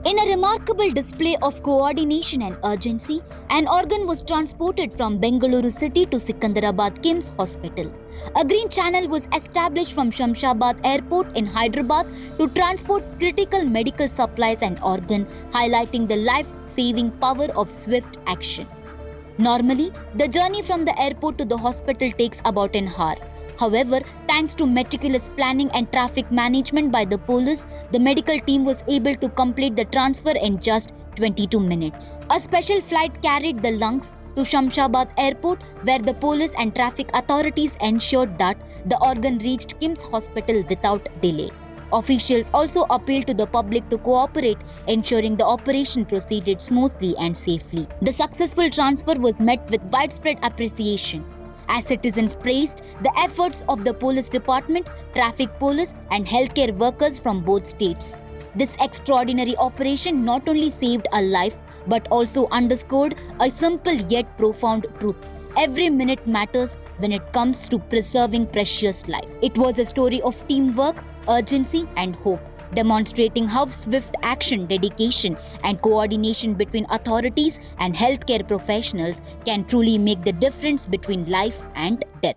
In a remarkable display of coordination and urgency, an organ was transported from Bengaluru city to Secunderabad KIMS Hospital. A green channel was established from Shamshabad Airport in Hyderabad to transport critical medical supplies and organ, highlighting the life-saving power of swift action. Normally, the journey from the airport to the hospital takes about an hour. However, thanks to meticulous planning and traffic management by the police, the medical team was able to complete the transfer in just 22 minutes. A special flight carried the lungs to Shamshabad Airport, where the police and traffic authorities ensured that the organ reached KIMS Hospital without delay. Officials also appealed to the public to cooperate, ensuring the operation proceeded smoothly and safely. The successful transfer was met with widespread appreciation, as citizens praised the efforts of the police department, traffic police, and healthcare workers from both states. This extraordinary operation not only saved a life but also underscored a simple yet profound truth. Every minute matters when it comes to preserving precious life. It was a story of teamwork, urgency, and hope, demonstrating how swift action, dedication, and coordination between authorities and healthcare professionals can truly make the difference between life and death.